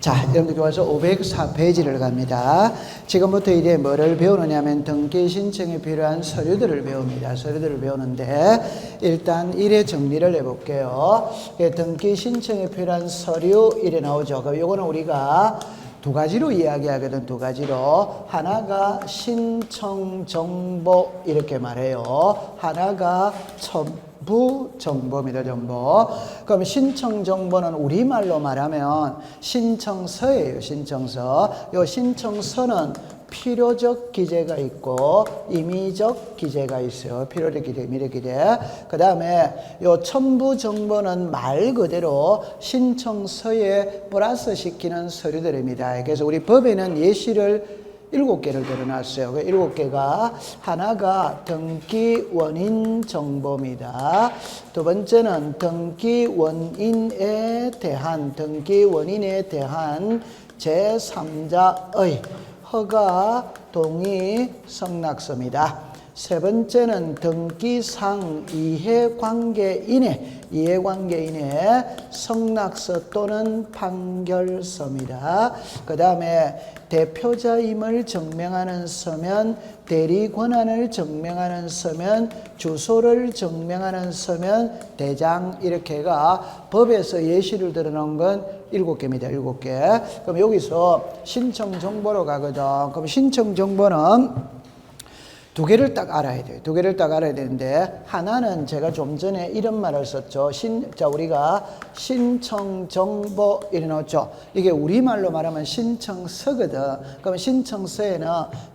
자, 여러분들 좋아서 504페이지를 갑니다. 지금부터 이제 뭐를 배우느냐면 등기 신청에 필요한 서류들을 배웁니다. 서류들을 배우는데 일단 일의 정리를 해볼게요. 등기 신청에 필요한 서류 이래 나오죠. 그럼 요거는 우리가 두 가지로 이야기하거든. 두 가지로. 하나가 신청 정보 이렇게 말해요. 하나가 첨부 정보입니다. 정보. 그럼 신청 정보는 우리말로 말하면 신청서예요. 신청서. 요 신청서는 필요적 기재가 있고 임의적 기재가 있어요. 필요적 기재, 임의적 기재. 그 다음에 요 첨부 정보는 말 그대로 신청서에 플러스 시키는 서류들입니다. 그래서 우리 법에는 예시를 7개를 들어놨어요. 그 7개가 하나가 등기 원인 정보입니다. 두 번째는 등기 원인에 대한 제3자의 허가, 동의, 성낙서입니다. 세 번째는 등기상 이해관계인의 성낙서 또는 판결서입니다. 그 다음에 대표자임을 증명하는 서면, 대리 권한을 증명하는 서면, 주소를 증명하는 서면, 대장 이렇게가 법에서 예시를 들어놓은 건 7개입니다. 7개. 그럼 여기서 신청 정보로 가거든. 그럼 신청 정보는 두 개를 딱 알아야 돼요. 두 개를 딱 알아야 되는데 하나는 제가 좀 전에 이런 말을 썼죠. 우리가 신청 정보 이래 놓죠. 이게 우리말로 말하면 신청서거든. 그럼 신청서에는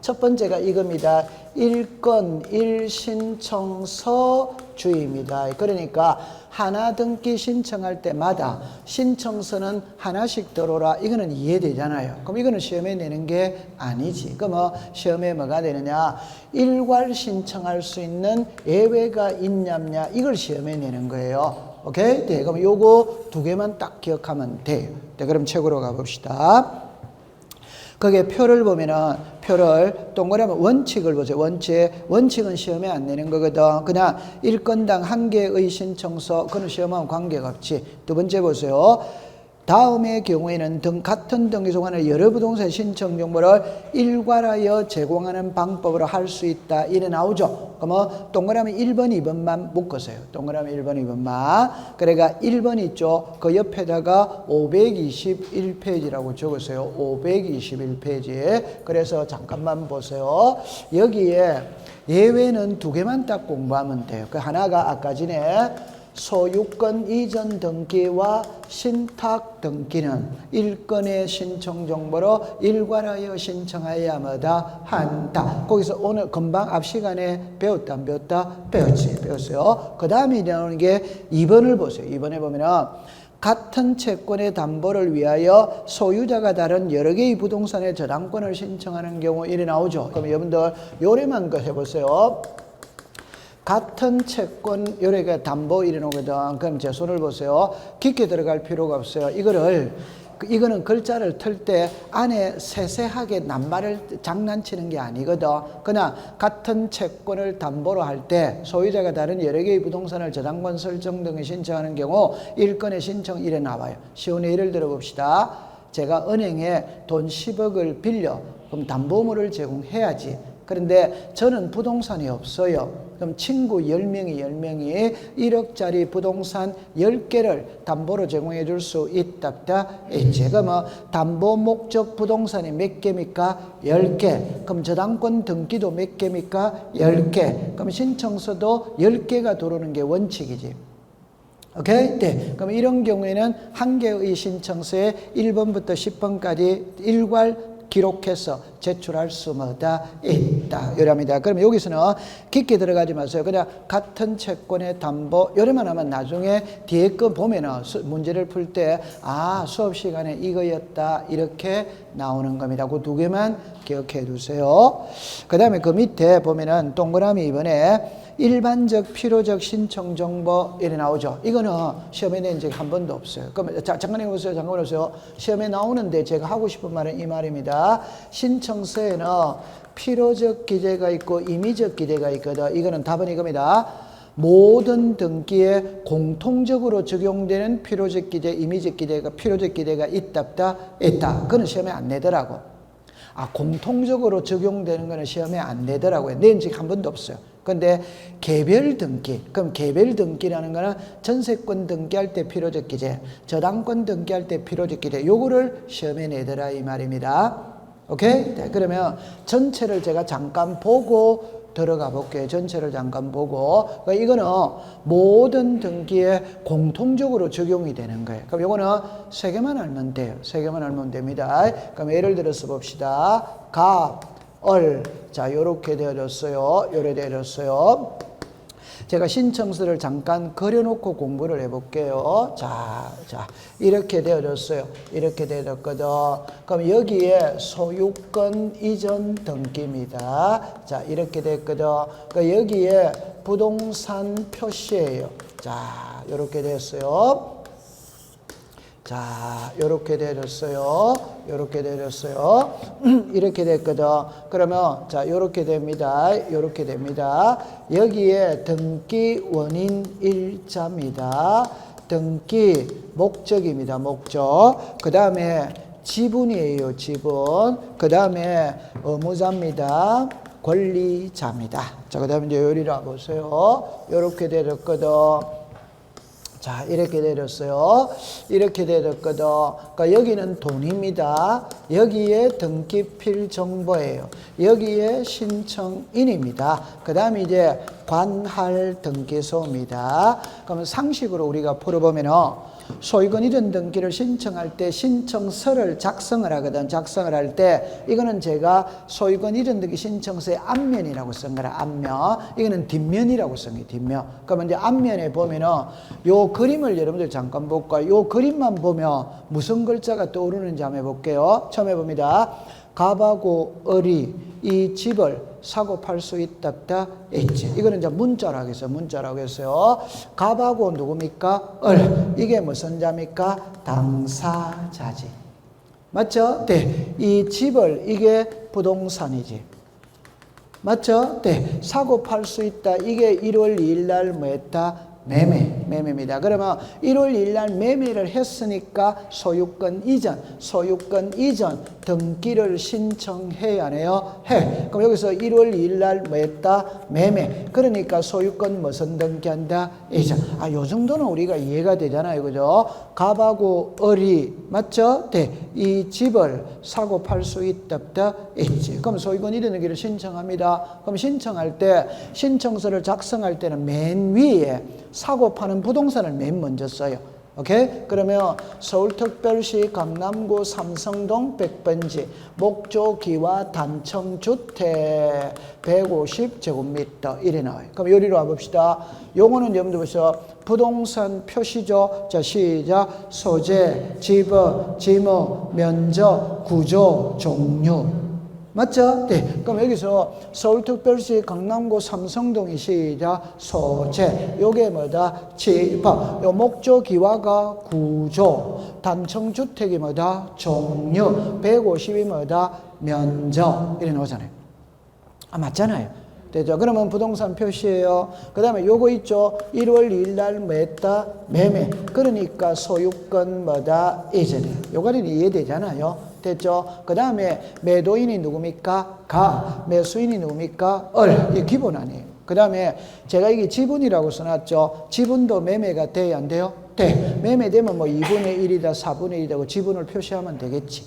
첫 번째가 이겁니다. 일건 1신청서 주의입니다. 그러니까 하나 등기 신청할 때마다 신청서는 하나씩 들어오라. 이거는 이해되잖아요. 그럼 이거는 시험에 내는 게 아니지. 그럼 시험에 뭐가 되느냐? 일괄 신청할 수 있는 예외가 있냐냐? 이걸 시험에 내는 거예요. 오케이? 네, 그럼 요거 두 개만 딱 기억하면 돼요. 네, 그럼 책으로 가봅시다. 거기에 표를 보면은 표를 동그라미 원칙을 보세요. 원칙은 시험에 안 내는 거거든. 그냥 일건당 한 개의 신청서, 그건 시험하고 관계가 없지. 두 번째 보세요. 다음의 경우에는 같은 등기소관의 여러 부동산 신청 정보를 일괄하여 제공하는 방법으로 할 수 있다. 이래 나오죠. 그러면 동그라미 1번, 2번만 묶으세요. 동그라미 1번, 2번만. 그러니까 1번 있죠. 그 옆에다가 521페이지라고 적으세요. 521페이지. 그래서 잠깐만 보세요. 여기에 예외는 두 개만 딱 공부하면 돼요. 그 하나가 아까 전에 소유권 이전 등기와 신탁 등기는 일건의 신청 정보로 일괄하여 신청하여야 뭐다 한다. 거기서 오늘 금방 앞 시간에 배웠다 안 배웠다? 배웠어요. 그 다음에 나오는 게 2번을 보세요. 2번에 보면은 같은 채권의 담보를 위하여 소유자가 다른 여러 개의 부동산의 저당권을 신청하는 경우 이래 나오죠. 그럼 여러분들 요래만 해보세요. 같은 채권 요래가 담보 이래놓거든. 그럼 제 손을 보세요. 깊게 들어갈 필요가 없어요. 이거는 글자를 틀 때 안에 세세하게 낱말을 장난치는 게 아니거든. 그냥 같은 채권을 담보로 할 때 소유자가 다른 여러 개의 부동산을 저당권 설정 등을 신청하는 경우 일건의 신청 이래 나와요. 쉬운 예를 들어 봅시다. 제가 은행에 돈 10억을 빌려 그럼 담보물을 제공해야지. 그런데 저는 부동산이 없어요. 그럼 친구 10명이 1억짜리 부동산 10개를 담보로 제공해 줄 수 있다. 제가 담보 목적 부동산이 몇 개입니까? 10개. 그럼 저당권 등기도 몇 개입니까? 10개. 그럼 신청서도 10개가 들어오는 게 원칙이지. 오케이? 네. 그럼 이런 경우에는 한 개의 신청서에 1번부터 10번까지 일괄 기록해서 제출할 수 있다. 이랍니다. 그럼 여기서는 깊게 들어가지 마세요. 그냥 같은 채권의 담보 이래만 하면 나중에 뒤에 거 보면은 문제를 풀 때 수업 시간에 이거였다 이렇게 나오는 겁니다. 그 두 개만 기억해 두세요. 그 다음에 그 밑에 보면은 동그라미 이번에 일반적 필요적 신청 정보 이래 나오죠. 이거는 시험에 낸 적이 한 번도 없어요. 그럼 잠깐 해보세요. 시험에 나오는데 제가 하고 싶은 말은 이 말입니다. 신청서에는 필요적 기재가 있고 임의적 기재가 있거든. 이거는 답은 이겁니다. 모든 등기에 공통적으로 적용되는 필요적 기재, 임의적 기재가 필요적 기재가 있다 없다? 있다. 그건 시험에 안 내더라고. 공통적으로 적용되는 거는 시험에 안 내더라고요. 낸 적 한 번도 없어요. 근데 개별 등기, 그럼 개별 등기라는 거는 전세권 등기할 때 필요적 기재, 저당권 등기할 때 필요적 기재, 요거를 시험에 내더라 이 말입니다. 오케이? 네, 그러면 전체를 제가 잠깐 보고 들어가 볼게요. 전체를 잠깐 보고. 그러니까 이거는 모든 등기에 공통적으로 적용이 되는 거예요. 그럼 이거는 세 개만 알면 돼요. 세 개만 알면 됩니다. 그럼 예를 들어서 봅시다. 가, 얼. 자, 요렇게 되어졌어요. 요래 되어졌어요. 제가 신청서를 잠깐 그려놓고 공부를 해볼게요. 자, 이렇게 되어졌어요. 이렇게 되어졌거든. 그럼 여기에 소유권 이전 등기입니다. 자, 이렇게 됐거든. 그러니까 여기에 부동산 표시예요. 자, 이렇게 됐어요. 자, 요렇게 되어졌어요. 요렇게 되어졌어요. 이렇게 됐거든. 그러면, 자, 요렇게 됩니다. 요렇게 됩니다. 여기에 등기 원인 일자입니다. 등기 목적입니다. 목적. 그 다음에 지분이에요. 지분. 그 다음에 의무자입니다. 권리자입니다. 자, 그 다음에 이제 요리를 보세요. 요렇게 되어졌거든. 자, 이렇게 내렸어요. 이렇게 내렸거든. 그러니까 여기는 돈입니다. 여기에 등기필 정보예요. 여기에 신청인입니다. 그 다음에 이제 관할 등기소입니다. 그러면 상식으로 우리가 풀어보면은 소유권 이전 등기를 신청할 때 신청서를 작성을 하거든. 작성을 할 때 이거는 제가 소유권 이전 등기 신청서의 앞면이라고 쓴 거라. 앞면. 이거는 뒷면이라고 쓴 거예요. 뒷면. 그러면 이제 앞면에 보면은 요 그림을 여러분들 잠깐 볼까요? 요 그림만 보면 무슨 글자가 떠오르는지 한번 해볼게요. 처음 해봅니다. 갑하고 을이 이 집을 사고 팔 수 있다 없다? 있지. 이거는 이제 문자라고 했어요. 문자라고 했어요. 갑하고 누굽니까? 을. 이게 무슨 자입니까? 당사자지. 맞죠? 네. 이 집을 이게 부동산이지. 맞죠? 네. 사고 팔 수 있다. 이게 1월 2일 날 뭐 했다? 매매입니다. 그러면 1월 2일 날 매매를 했으니까 소유권 이전 등기를 신청해야 하네요. 해. 그럼 여기서 1월 2일 날 뭐 했다? 매매. 그러니까 소유권 무슨 등기한다? 이전. 요 정도는 우리가 이해가 되잖아요. 그죠? 갑하고 을이, 맞죠? 네. 이 집을 사고 팔 수 있다, 없다? 있지. 그럼 소유권 이전 등기를 신청합니다. 그럼 신청할 때, 신청서를 작성할 때는 맨 위에 사고 파는 부동산을 맨 먼저 써요. 오케이? 그러면 서울특별시 강남구 삼성동 100번지 목조기와 단청주택 150제곱미터 이래 나와요. 그럼 요리로 와봅시다. 요거는 여러분들 보세요. 부동산 표시죠. 자, 시작. 소재, 지분, 지무, 면적, 구조, 종류. 맞죠? 네. 그럼 여기서 서울특별시 강남구 삼성동이 시작. 소재. 요게 뭐다? 지분. 요 목조 기와가 구조. 단청주택이 뭐다? 종류. 150이 뭐다? 면적. 이래 나오잖아요. 맞잖아요. 되죠? 그러면 부동산 표시예요. 그 다음에 요거 있죠? 1월 2일 날 뭐 했다? 매매. 그러니까 소유권 뭐다? 이전이에요. 요거는 이해되잖아요. 됐죠? 그 다음에 매도인이 누굽니까? 가. 매수인이 누굽니까? 을. 이게 기본 아니에요. 그 다음에 제가 이게 지분이라고 써놨죠? 지분도 매매가 돼야 안 돼요? 돼. 매매되면 뭐 2분의 1이다, 4분의 1이다, 지분을 표시하면 되겠지.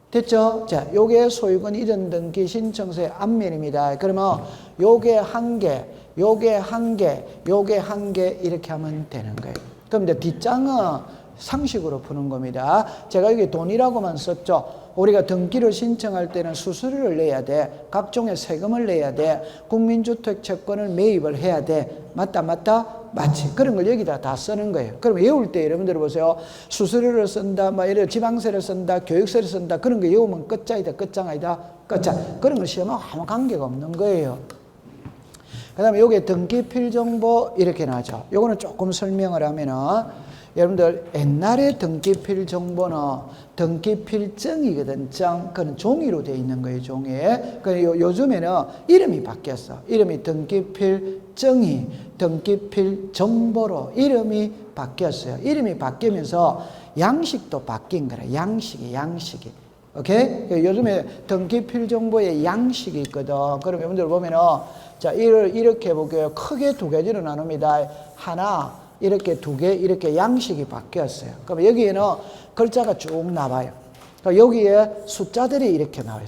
됐죠? 자, 요게 소유권 이전 등기 신청서의 앞면입니다. 그러면 요게 한 개, 요게 한 개, 요게 한 개 이렇게 하면 되는 거예요. 그럼 이제 뒷장은 상식으로 푸는 겁니다. 제가 여기 돈이라고만 썼죠. 우리가 등기를 신청할 때는 수수료를 내야 돼. 각종의 세금을 내야 돼. 국민주택 채권을 매입을 해야 돼. 맞다? 맞지. 그런 걸 여기다 다 쓰는 거예요. 그럼 외울 때 여러분들 보세요. 수수료를 쓴다, 예를 들어 지방세를 쓴다, 교육세를 쓴다. 그런 거 외우면 끝장이다, 끝장 아니다, 끝장. 그런 거 시험하고 아무 관계가 없는 거예요. 그 다음에 요게 등기필 정보 이렇게 나죠. 요거는 조금 설명을 하면은 여러분들 옛날에 등기필 정보는 등기필증이거든. 그건 종이로 되어 있는 거예요. 종이에. 요즘에는 이름이 바뀌었어. 이름이 등기필증이 등기필 정보로 이름이 바뀌었어요. 이름이 바뀌면서 양식도 바뀐 거라. 양식이. 오케이? 요즘에 등기필 정보에 양식이 있거든. 그럼 여러분들 보면은 자, 이렇게 해볼게요. 크게 두 가지로 나눕니다. 하나, 이렇게 두 개, 이렇게 양식이 바뀌었어요. 그럼 여기에는 글자가 쭉 나와요. 여기에 숫자들이 이렇게 나와요.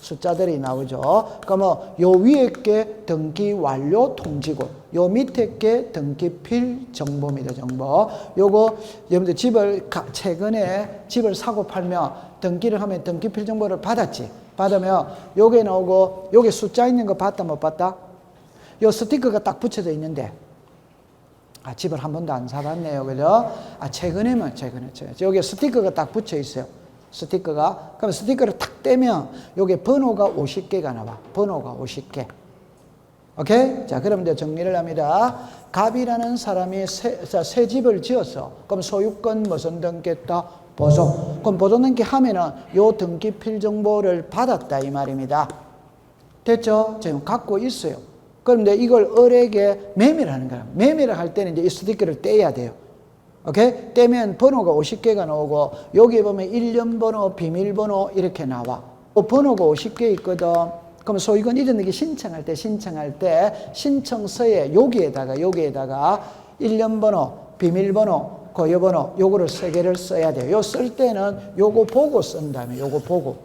숫자들이 나오죠. 그러면 요 위에 게 등기 완료 통지고, 요 밑에 게 등기필 정보입니다. 정보. 요거 여러분들 최근에 집을 사고 팔면 등기를 하면 등기필 정보를 받았지. 받으면 요게 나오고, 요게 숫자 있는 거 봤다 못 봤다? 요 스티커가 딱 붙여져 있는데, 집을 한 번도 안 사봤네요. 그죠? 최근에. 여기 스티커가 딱 붙여 있어요. 스티커가. 그럼 스티커를 탁 떼면, 요게 번호가 50개가 나와. 번호가 50개. 오케이? 자, 그럼 이제 정리를 합니다. 갑이라는 사람이 새 집을 지었어. 그럼 소유권 무슨 등기했다? 보존. 그럼 보존 등기 하면은 요 등기필 정보를 받았다. 이 말입니다. 됐죠? 지금 갖고 있어요. 그런데 이걸 을에게 매매를 하는 거야. 매매를 할 때는 이제 이 스티커를 떼야 돼요. 오케이? 떼면 번호가 50개가 나오고, 여기 보면 일련번호, 비밀번호 이렇게 나와. 번호가 50개 있거든. 그럼 소유권 이전 등기 신청할 때 신청서에 여기에다가 일련번호, 비밀번호, 고유번호 요거를 3개를 써야 돼요. 요 쓸 때는 요거 보고 쓴 다음에 요거 보고.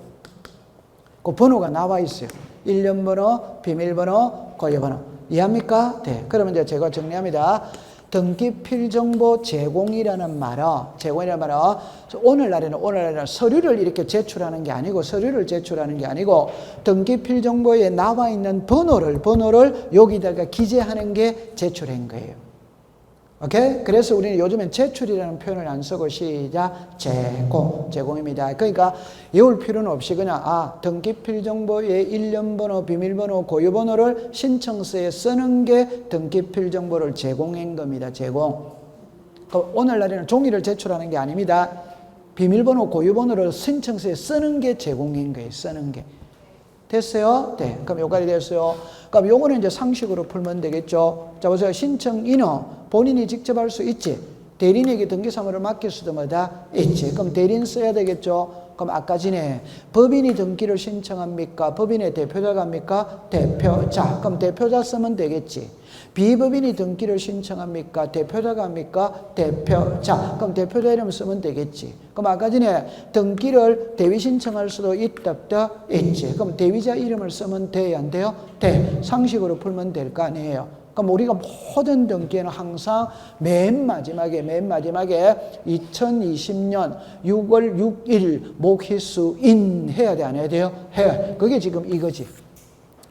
그 번호가 나와 있어요. 일련번호, 비밀번호, 고유번호. 이해합니까? 네. 그러면 이제 제가 정리합니다. 등기필 정보 제공이라는 말은 오늘날에는 서류를 이렇게 제출하는 게 아니고, 등기필 정보에 나와 있는 번호를 여기다가 기재하는 게 제출한 거예요. 오케이? 그래서 우리는 요즘엔 제출이라는 표현을 안 쓰고 시작 제공입니다. 그러니까 외울 필요는 없이 그냥 등기필 정보의 일련번호, 비밀번호, 고유번호를 신청서에 쓰는 게 등기필 정보를 제공한 겁니다. 제공. 오늘날에는 종이를 제출하는 게 아닙니다. 비밀번호, 고유번호를 신청서에 쓰는 게 제공인 거예요. 쓰는 게. 됐어요? 네. 그럼 요까지 됐어요. 그럼 요거는 이제 상식으로 풀면 되겠죠. 자, 보세요. 신청인은 본인이 직접 할 수 있지. 대리인에게 등기사무를 맡길 수도 있지. 그럼 대리인 써야 되겠죠. 그럼 아까 전에 법인이 등기를 신청합니까? 법인의 대표자가 합니까? 대표자. 그럼 대표자 쓰면 되겠지. 비법인이 등기를 신청합니까? 대표자가 합니까? 대표자. 그럼 대표자 이름 쓰면 되겠지. 그럼 아까 전에 등기를 대위 신청할 수도 있지. 그럼 대위자 이름을 쓰면 돼요? 안 돼요? 돼. 상식으로 풀면 될 거 아니에요. 그럼 우리가 모든 등기에는 항상 맨 마지막에 2020년 6월 6일 목희수인 해야 돼, 안 해야 돼요? 해. 그게 지금 이거지.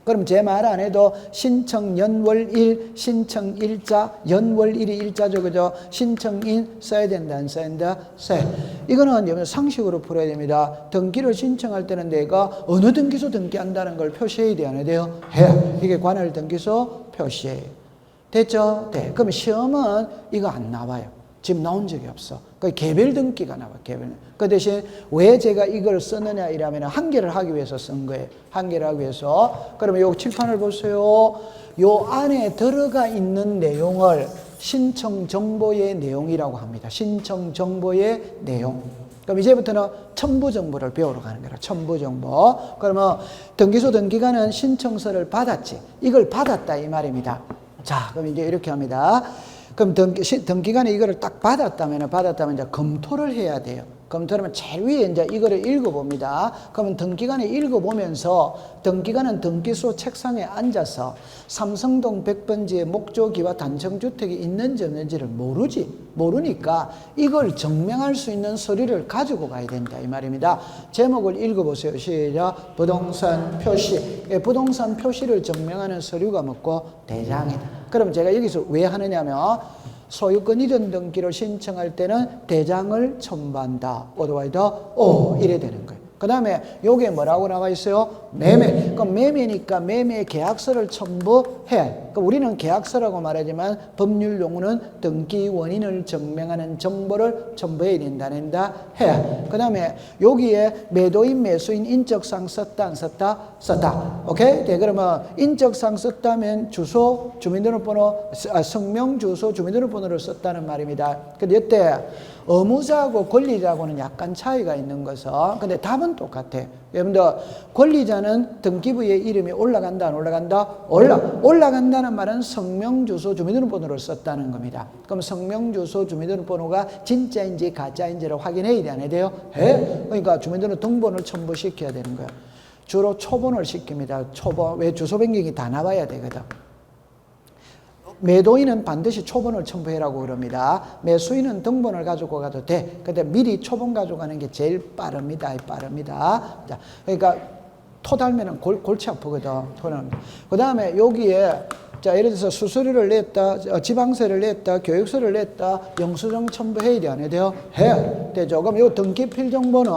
그럼 제 말 안 해도 신청 연월일, 신청일자, 연월일이 일자죠, 그죠? 신청인 써야 된다, 안 써야 된다? 써야. 이거는 상식으로 풀어야 됩니다. 등기를 신청할 때는 내가 어느 등기소 등기한다는 걸 표시해야 돼, 안 해야 돼요? 해. 이게 관할 등기소 표시예요. 됐죠? 네. 그럼 시험은 이거 안 나와요. 지금 나온 적이 없어. 그 개별 등기가 나와, 개별. 그 대신 왜 제가 이걸 쓰느냐 이러면 한계를 하기 위해서 쓴 거예요. 한계를 하기 위해서. 그러면 요 칠판을 보세요. 요 안에 들어가 있는 내용을 신청 정보의 내용이라고 합니다. 신청 정보의 내용. 그럼 이제부터는 첨부 정보를 배우러 가는 거라. 첨부 정보. 그러면 등기소 등기관은 신청서를 받았지. 이걸 받았다 이 말입니다. 자, 그럼 이제 이렇게 합니다. 그럼 등기관이 이거를 딱 받았다면 이제 검토를 해야 돼요. 검토하면 제일 위에 이제 이거를 읽어봅니다. 그러면 등기관이 읽어보면서 등기관은 등기소 책상에 앉아서 삼성동 100번지에 목조기와 단층주택이 있는지 없는지를 모르니까 이걸 증명할 수 있는 서류를 가지고 가야 된다 이 말입니다. 제목을 읽어보세요. 시작. 부동산 표시. 부동산 표시를 증명하는 서류가 뭐고? 대장이다. 그럼 제가 여기서 왜 하느냐면 소유권 이전 등기를 신청할 때는 대장을 첨부한다. 이래 되는 거예요. 그 다음에 요게 뭐라고 나와 있어요? 매매. 그럼 매매니까 매매 계약서를 첨부해. 그럼 우리는 계약서라고 말하지만 법률 용어는 등기 원인을 증명하는 정보를 첨부해야 된다, 낸다, 해. 그 다음에 여기에 매도인, 매수인 인적사항 썼다, 안 썼다? 썼다. 오케이? 네, 그러면 인적사항 썼다면 주소, 주민등록번호, 성명, 주소, 주민등록번호를 썼다는 말입니다. 근데 이때 의무자하고 권리자하고는 약간 차이가 있는 것은, 근데 답은 똑같아. 여러분들, 권리자는 등기부에 이름이 올라간다, 안 올라간다? 올라간다는 말은 성명, 주소, 주민등록번호를 썼다는 겁니다. 그럼 성명, 주소, 주민등록번호가 진짜인지 가짜인지를 확인해야 돼, 안 해야 돼요? 해? 그러니까 주민등록 등본을 첨부시켜야 되는 거예요. 주로 초본을 시킵니다. 초본. 왜 주소 변경이 다 나와야 되거든. 매도인은 반드시 초본을 첨부해라고 그럽니다. 매수인은 등본을 가지고 가도 돼. 근데 미리 초본 가져가는 게 제일 빠릅니다. 자, 그러니까 토 달면은 골치 아프거든. 토는. 그 다음에 여기에 자, 예를 들어서 수수료를 냈다, 지방세를 냈다, 교육세를 냈다, 영수증 첨부해야 돼, 안 해야 돼요? 해. 되죠. 그럼 요 등기필 정보는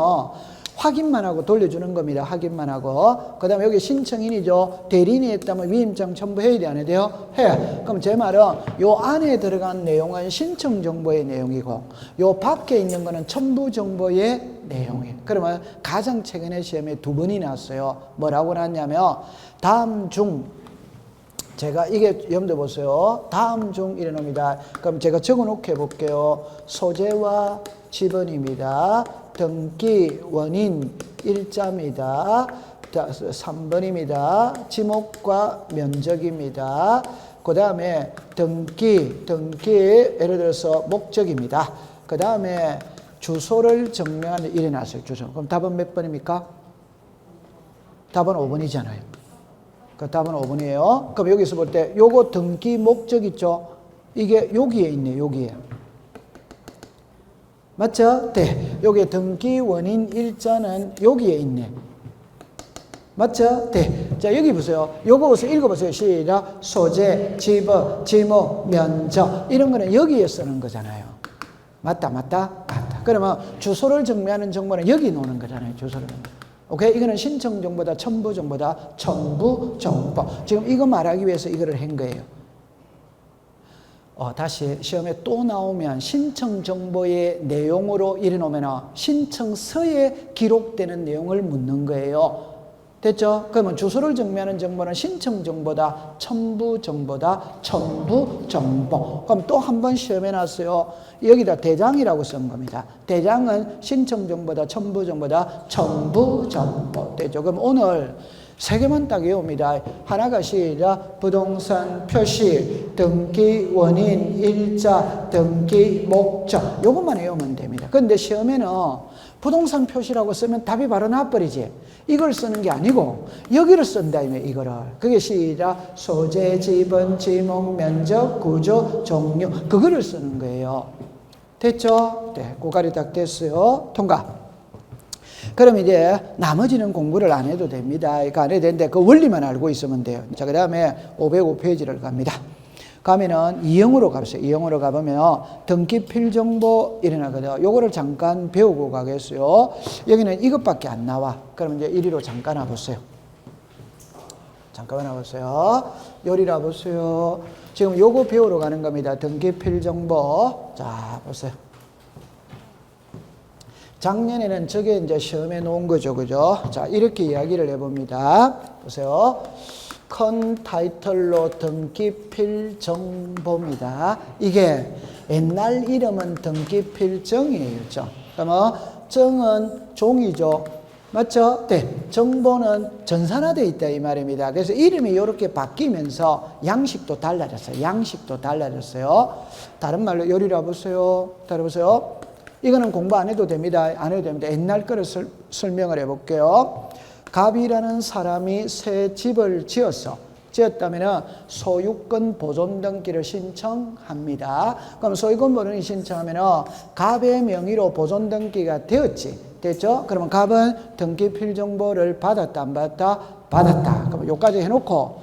확인만 하고 돌려주는 겁니다. 확인만 하고. 그 다음에 여기 신청인이죠. 대리인이 했다면 위임장 첨부해야 돼, 안 해야 돼요? 해. 그럼 제 말은 요 안에 들어간 내용은 신청 정보의 내용이고, 요 밖에 있는 거는 첨부 정보의 내용이에요. 그러면 가장 최근에 시험에 2번이 났어요. 뭐라고 났냐면, 다음 중, 제가 이게 염두에 보세요. 다음 중 이래 놉니다. 그럼 제가 적어 놓게 해볼게요. 소재와 지번입니다. 등기 원인 일자입니다. 3번입니다. 지목과 면적입니다. 그 다음에 등기 예를 들어서 목적입니다. 그 다음에 주소를 증명하는 일이 났어요. 주소. 그럼 답은 몇 번입니까? 답은 5번이잖아요. 그 답은 5번이에요. 그럼 여기서 볼 때 요거 등기 목적 있죠? 이게 여기에 있네, 여기에. 맞죠? 네. 여기 등기 원인 일자는 여기에 있네. 맞죠? 네. 자, 여기 보세요. 요거 보세요. 읽어보세요. 시작. 소재, 지번, 지목, 면적. 이런 거는 여기에 쓰는 거잖아요. 맞다. 그러면 주소를 증명하는 정보는 여기 놓는 거잖아요. 주소를. 오케이? 이거는 신청 정보다 첨부 정보다 첨부 정보. 지금 이거 말하기 위해서 이거를 한 거예요. 다시 시험에 또 나오면 신청 정보의 내용으로 이래놓으면 신청서에 기록되는 내용을 묻는 거예요. 됐죠? 그러면 주소를 증명하는 정보는 신청 정보다 첨부 정보다 첨부 정보. 그럼 또 한 번 시험에 나왔어요. 여기다 대장이라고 쓴 겁니다. 대장은 신청 정보다 첨부 정보다 첨부 정보. 됐죠? 그럼 오늘 3개만 딱 외웁니다. 하나가 시작. 부동산 표시, 등기 원인, 일자, 등기 목적. 요것만 외우면 됩니다. 그런데 시험에는 부동산 표시라고 쓰면 답이 바로 나와버리지. 이걸 쓰는 게 아니고 여기를 쓴다, 이거를. 그게 시작. 소재, 지번, 지목, 면적, 구조, 종류. 그거를 쓰는 거예요. 됐죠? 네, 고갈이 딱 됐어요. 통과. 그럼 이제 나머지는 공부를 안 해도 됩니다. 이거 안 해도 되는데 그 원리만 알고 있으면 돼요. 자, 그 다음에 505페이지를 갑니다. 가면은 2형으로 가보세요. 2형으로 가보면 등기필 정보 일어나거든요. 요거를 잠깐 배우고 가겠어요. 여기는 이것밖에 안 나와. 그럼 이제 1위로 잠깐 와보세요. 잠깐만 와보세요. 요리라 보세요. 지금 요거 배우러 가는 겁니다. 등기필 정보. 자, 보세요. 작년에는 저게 이제 시험에 놓은 거죠. 그죠? 자, 이렇게 이야기를 해봅니다. 보세요. 큰 타이틀로 등기필 정보입니다. 이게 옛날 이름은 등기필 정이에요. 그러면 정은 종이죠. 맞죠? 네. 정보는 전산화되어 있다 이 말입니다. 그래서 이름이 이렇게 바뀌면서 양식도 달라졌어요. 다른 말로 요리라 보세요. 따라보세요. 이거는 공부 안 해도 됩니다. 안 해도 됩니다. 옛날 거를 설명을 해볼게요. 갑이라는 사람이 새 집을 지었다면 소유권 보존 등기를 신청합니다. 그럼 소유권 보존을 신청하면 갑의 명의로 보존 등기가 되었지. 됐죠? 그러면 갑은 등기필 정보를 받았다, 안 받았다? 받았다. 그럼 여기까지 해놓고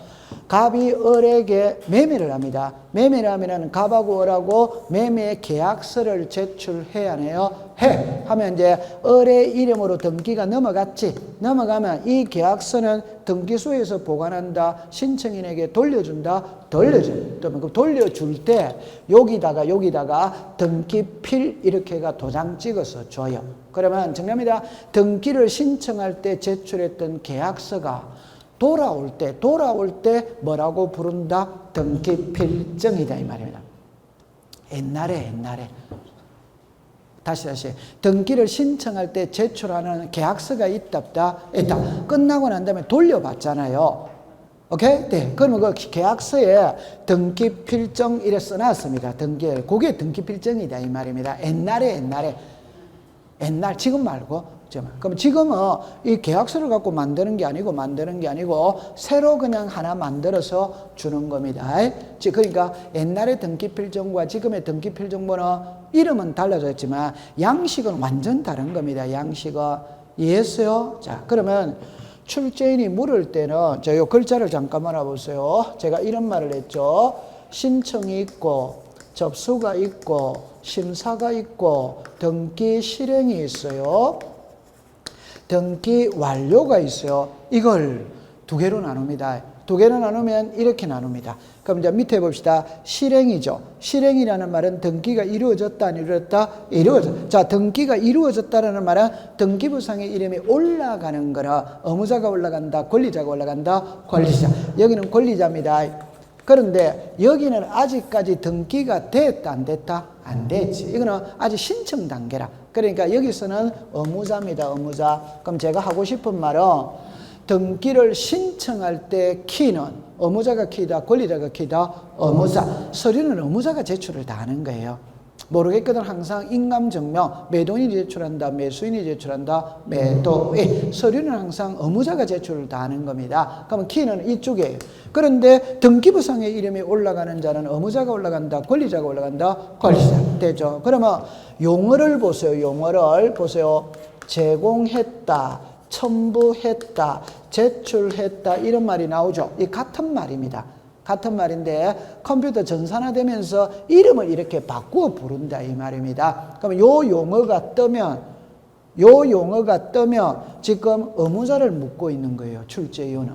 갑이 을에게 매매를 합니다. 매매를 하면은 갑하고 을하고 매매 계약서를 제출해야 하네요. 해 하면 이제 을의 이름으로 등기가 넘어갔지. 넘어가면 이 계약서는 등기소에서 보관한다. 신청인에게 돌려준다. 돌려줄 때 여기다가 등기필 이렇게가 도장 찍어서 줘요. 그러면 정답입니다. 등기를 신청할 때 제출했던 계약서가 돌아올 때 뭐라고 부른다? 등기필정이다 이 말입니다. 옛날에 다시 등기를 신청할 때 제출하는 계약서가 있다. 끝나고 난 다음에 돌려받잖아요. 오케이? 네. 그러면 그 계약서에 등기필정 이래 써놨습니다. 그게 등기필정이다 이 말입니다. 옛날 지금 말고. 그럼 지금은 이 계약서를 갖고 만드는 게 아니고 새로 그냥 하나 만들어서 주는 겁니다. 그러니까 옛날의 등기필정과 지금의 등기필정본은 이름은 달라졌지만 양식은 완전 다른 겁니다. 양식은 이해했어요? 자, 그러면 출제인이 물을 때는 요 글자를 잠깐만 보세요. 제가 이런 말을 했죠. 신청이 있고 접수가 있고 심사가 있고 등기 실행이 있어요. 등기 완료가 있어요. 이걸 두 개로 나눕니다. 두 개로 나누면 이렇게 나눕니다. 그럼 이제 밑에 봅시다. 실행이죠. 실행이라는 말은 등기가 이루어졌다, 안 이루어졌다? 이루어졌다. 자, 등기가 이루어졌다라는 말은 등기부상의 이름이 올라가는 거라 의무자가 올라간다, 권리자가 올라간다, 권리자. 여기는 권리자입니다. 그런데 여기는 아직까지 등기가 됐다, 안 됐다? 안 됐지. 이거는 아직 신청 단계라. 그러니까 여기서는 의무자입니다, 의무자. 그럼 제가 하고 싶은 말은 등기를 신청할 때 키는 의무자가 키다, 권리자가 키다, 의무자. 서류는 의무자가 제출을 다 하는 거예요. 모르겠거든 항상 인감증명, 매도인이 제출한다, 매수인이 제출한다, 매도인. 서류는 항상 의무자가 제출을 다 하는 겁니다. 그러면 키는 이쪽이에요. 그런데 등기부상의 이름이 올라가는 자는 의무자가 올라간다, 권리자가 올라간다, 권리자. 되죠? 그러면 용어를 보세요. 용어를 보세요. 제공했다, 첨부했다, 제출했다 이런 말이 나오죠. 이 같은 말입니다. 같은 말인데 컴퓨터 전산화되면서 이름을 이렇게 바꾸어 부른다 이 말입니다. 그러면 요 용어가 뜨면 지금 의무자를 묻고 있는 거예요. 출제위원은.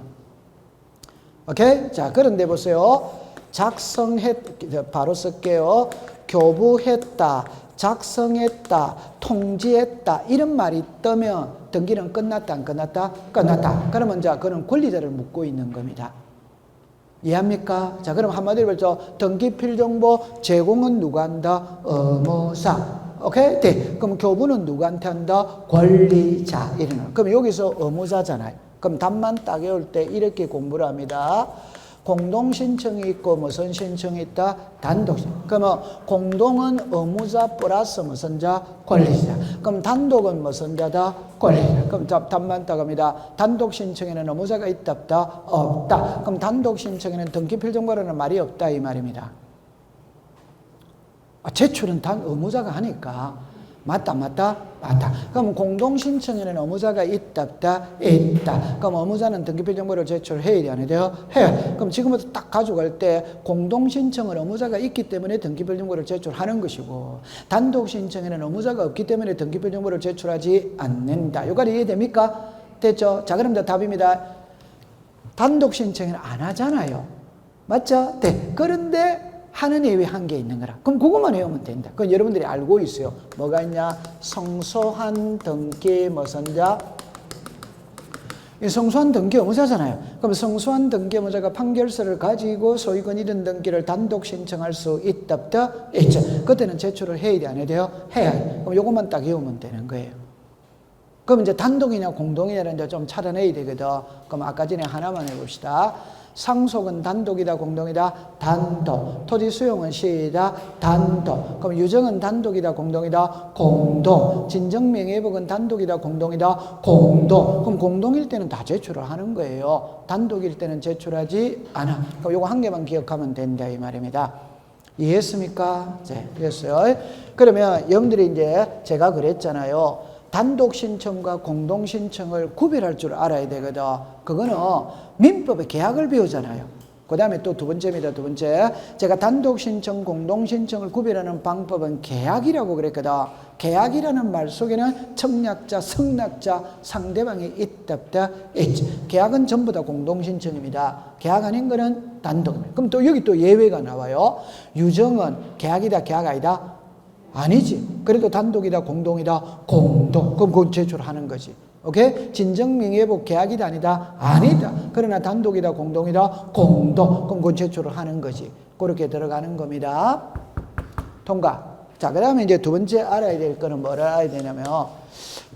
오케이? 자, 그런데 보세요. 바로 쓸게요. 교부했다, 작성했다, 통지했다 이런 말이 뜨면 등기는 끝났다, 안 끝났다? 끝났다. 그러면 자, 그는 권리자를 묻고 있는 겁니다. 이해합니까? 자, 그럼 한마디로 말해서 등기필정보 제공은 누가 한다? 의무사. 오케이? 네. 그럼 교부는 누구한테 한다? 권리자. 이러는. 그럼 여기서 의무자잖아요. 그럼 답만 딱 외울 때 이렇게 공부를 합니다. 공동신청이 있고 무슨 신청이 있다? 단독신청. 그러면 공동은 의무자 플러스 무슨 자? 권리자. 그럼 단독은 무슨 자다? 권리자. 그럼 답만 딱 합니다. 단독신청에는 의무자가 있다 없다? 없다. 그럼 단독신청에는 등기필정보라는 말이 없다 이 말입니다. 제출은 의무자가 하니까 맞다. 그럼 공동신청에는 의무자가 있다 없다? 있다. 그럼 의무자는 등기필정보를 제출해야 안 해요? 해요. 그럼 지금부터 딱 가져갈 때 공동신청은 의무자가 있기 때문에 등기필정보를 제출하는 것이고 단독신청에는 의무자가 없기 때문에 등기필정보를 제출하지 않는다. 여기까지 이해됩니까? 됐죠? 자, 그럼 답입니다. 단독신청에는 안 하잖아요. 맞죠? 네. 그런데 하는 예외 한 개 있는 거라. 그럼 그것만 외우면 된다. 그건 여러분들이 알고 있어요. 뭐가 있냐? 성소한 등기 무선자. 이 성소한 등기 의무자잖아요. 그럼 성소한 등기 의무자가 판결서를 가지고 소유권 이전 등기를 단독 신청할 수 있다 없다? 있죠. 그때는 제출을 해야 돼, 안 해야 돼요? 해야 돼. 그럼 요것만 딱 외우면 되는 거예요. 그럼 이제 단독이냐 공동이냐는 이제 좀 차려내야 되거든. 그럼 아까 전에 하나만 해봅시다. 상속은 단독이다 공동이다? 단독. 토지 수용은 시이다? 단독. 그럼 유정은 단독이다 공동이다? 공동. 진정명예회복은 단독이다 공동이다? 공동. 그럼 공동일 때는 다 제출을 하는 거예요. 단독일 때는 제출하지 않아. 그럼 요거 한 개만 기억하면 된다 이 말입니다. 이해했습니까? 네, 이해했어요. 그러면 여러분들이 이제 제가 그랬잖아요. 단독 신청과 공동 신청을 구별할 줄 알아야 되거든. 그거는 민법의 계약을 배우잖아요. 그 다음에 또 두 번째입니다. 두 번째. 제가 단독 신청, 공동 신청을 구별하는 방법은 계약이라고 그랬거든. 계약이라는 말 속에는 청약자, 승낙자, 상대방이 있다 없다 있지. 계약은 전부 다 공동 신청입니다. 계약 아닌 거는 단독입니다. 그럼 또 여기 또 예외가 나와요. 유정은 계약이다, 계약 아니다? 아니지. 그래도 단독이다, 공동이다? 공동. 그럼 그건 제출하는 거지. 오케이? 진정명예회복 계약이다, 아니다? 아니다. 그러나 단독이다, 공동이다? 공동. 그럼 그건 제출을 하는 거지. 그렇게 들어가는 겁니다. 통과. 자, 그 다음에 이제 두 번째 알아야 될 거는 뭐를 알아야 되냐면,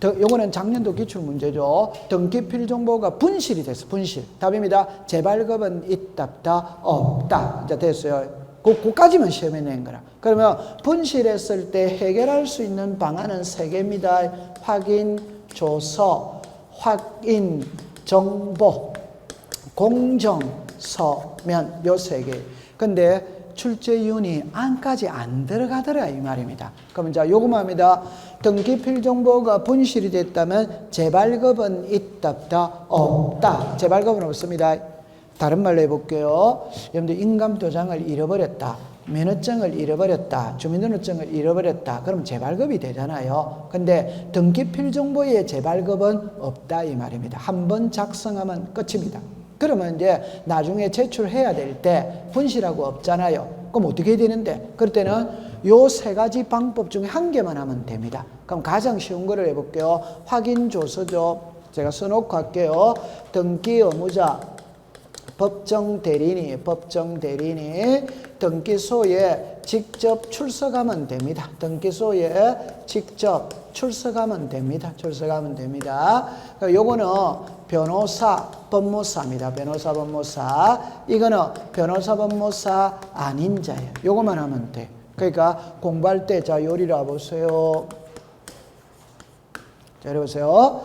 요거는 작년도 기출문제죠. 등기필 정보가 분실이 됐어, 분실. 답입니다. 재발급은 있다, 없다? 없다. 이제 됐어요. 그까지만 시험에 낸 거라. 그러면 분실했을 때 해결할 수 있는 방안은 3개입니다. 확인, 조서, 확인, 정보, 공정, 서면, 요 3개. 근데 출제위원이 안까지 안 들어가더라 이 말입니다. 그러면 자 요거만 합니다. 등기필 정보가 분실이 됐다면 재발급은 있다 없다? 없다. 재발급은 없습니다. 다른 말로 해볼게요. 여러분들 인감도장을 잃어버렸다, 면허증을 잃어버렸다, 주민등록증을 잃어버렸다. 그럼 재발급이 되잖아요. 근데 등기필 정보의 재발급은 없다 이 말입니다. 한 번 작성하면 끝입니다. 그러면 이제 나중에 제출해야 될 때 분실하고 없잖아요. 그럼 어떻게 해야 되는데? 그럴 때는 요 3가지 방법 중에 한 개만 하면 됩니다. 그럼 가장 쉬운 거를 해볼게요. 확인 조서죠. 제가 써놓고 할게요. 등기 의무자, 법정 대리인이 등기소에 직접 출석하면 됩니다. 등기소에 직접 출석하면 됩니다. 출석하면 됩니다. 요거는 변호사, 법무사입니다. 변호사, 법무사. 이거는 변호사, 법무사 아닌 자예요. 요거만 하면 돼. 그러니까 공부할 때, 자, 요리를 와보세요. 자, 이리 보세요.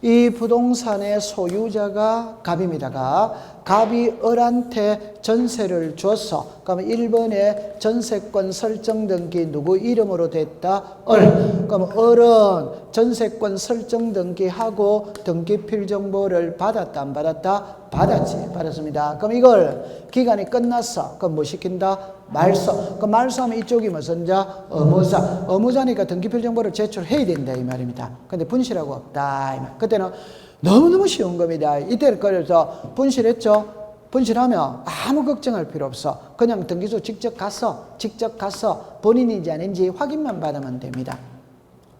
이 부동산의 소유자가 갑입니다. 갑이 을한테 전세를 줬어. 그러면 1번에 전세권 설정 등기 누구 이름으로 됐다? 을. 그럼 을은 전세권 설정 등기하고 등기필 정보를 받았다, 안 받았다? 받았지. 받았습니다. 그럼 이걸 기간이 끝났어. 그럼 뭐 시킨다? 말소. 그럼 말소하면 이쪽이 무슨 자? 의무자. 의무자니까 등기필 정보를 제출해야 된다 이 말입니다. 근데 분실하고 없다 이 말. 그때는 너무너무 쉬운 겁니다. 이때 그래서 분실했죠? 분실하면 아무 걱정할 필요 없어. 그냥 등기소 직접 가서 본인인지 아닌지 확인만 받으면 됩니다.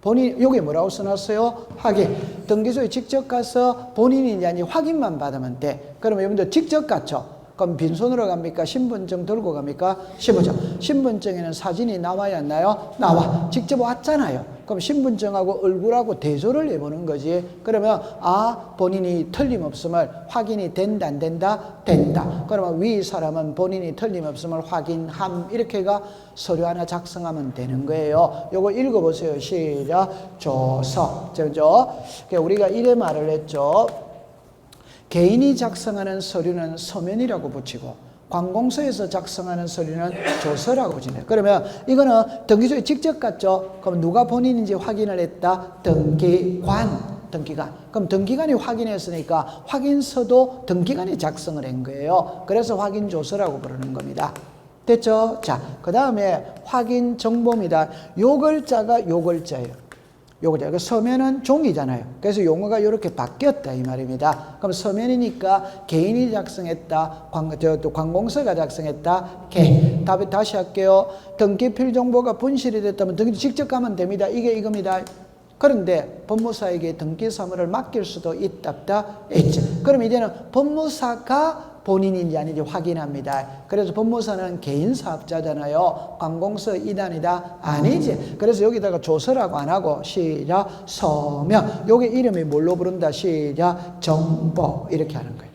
본인, 여기 뭐라고 써놨어요? 확인. 등기소에 직접 가서 본인인지 아닌지 확인만 받으면 돼. 그러면 여러분들 직접 갔죠? 그럼 빈손으로 갑니까? 신분증 들고 갑니까? 신분증. 신분증에는 사진이 나와야 안 나요? 나와. 직접 왔잖아요. 그럼 신분증하고 얼굴하고 대조를 해보는 거지. 그러면 아, 본인이 틀림없음을 확인이 된다, 안 된다? 된다. 그러면 위 사람은 본인이 틀림없음을 확인함. 이렇게가 서류 하나 작성하면 되는 거예요. 요거 읽어보세요. 시작. 조서. 그죠? 우리가 이래 말을 했죠. 개인이 작성하는 서류는 서면이라고 붙이고 관공서에서 작성하는 서류는 조서라고 붙이네요. 그러면 이거는 등기소에 직접 갔죠. 그럼 누가 본인인지 확인을 했다? 등기관. 그럼 등기관이 확인했으니까 확인서도 등기관이 작성을 한 거예요. 그래서 확인조서라고 부르는 겁니다. 됐죠? 자, 그 다음에 확인정보입니다. 요 글자가 요 글자예요. 요거 서면은 종이잖아요. 그래서 용어가 이렇게 바뀌었다 이 말입니다. 그럼 서면이니까 개인이 작성했다, 관공서가 작성했다. 답이 다시 할게요. 등기필 정보가 분실이 됐다면 등기 직접 가면 됩니다. 이게 이겁니다. 그런데 법무사에게 등기 사무를 맡길 수도 있다, 없다? 있지. 그럼 이제는 법무사가 본인인지 아닌지 확인합니다. 그래서 법무사는 개인 사업자잖아요. 관공서 이단이다? 아니지. 그래서 여기다가 조서라고 안 하고 시작 서면. 요게 이름이 뭘로 부른다? 시작 정보. 이렇게 하는 거예요.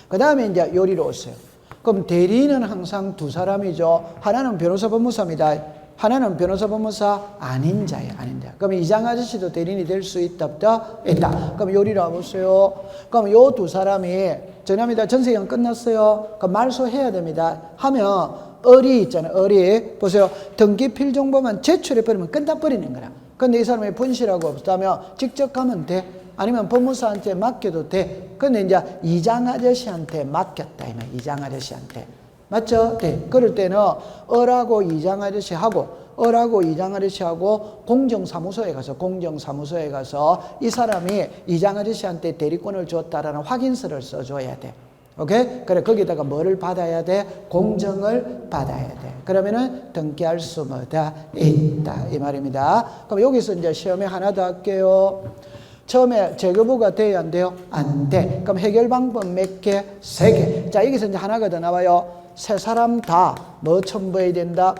그 다음에 이제 요리로 오세요. 그럼 대리인은 항상 두 사람이죠. 하나는 변호사 법무사입니다. 하나는 변호사 법무사 아닌 자예요. 아닌 자. 그럼 이장 아저씨도 대리인이 될 수 있다, 없다? 있다. 그럼 요리로 와보세요. 그럼 요 두 사람이 전합니다. 전세기간 끝났어요. 그럼 말소해야 됩니다. 하면 을이 있잖아요. 을이 보세요. 등기필 정보만 제출해버리면 끝나버리는 거라. 근데 이 사람이 분실하고 없다면 직접 가면 돼? 아니면 법무사한테 맡겨도 돼. 근데 이제 이장 아저씨한테 맡겼다. 이장 아저씨한테. 맞죠? 네. 그럴 때는 어라고 이장 아저씨하고 어라고 이장 아저씨하고 공정사무소에 가서 이 사람이 이장 아저씨한테 대리권을 줬다라는 확인서를 써줘야 돼. 오케이? 그래, 거기다가 뭐를 받아야 돼? 공정을 받아야 돼. 그러면은 등기할 수 뭐다? 있다. 이 말입니다. 그럼 여기서 이제 시험에 하나 더 할게요. 처음에 재교부가 돼야 안 돼요? 안 돼. 그럼 해결 방법 몇 개? 3개. 자, 여기서 이제 하나가 더 나와요. 세 사람 다 뭐 첨부해야 된다?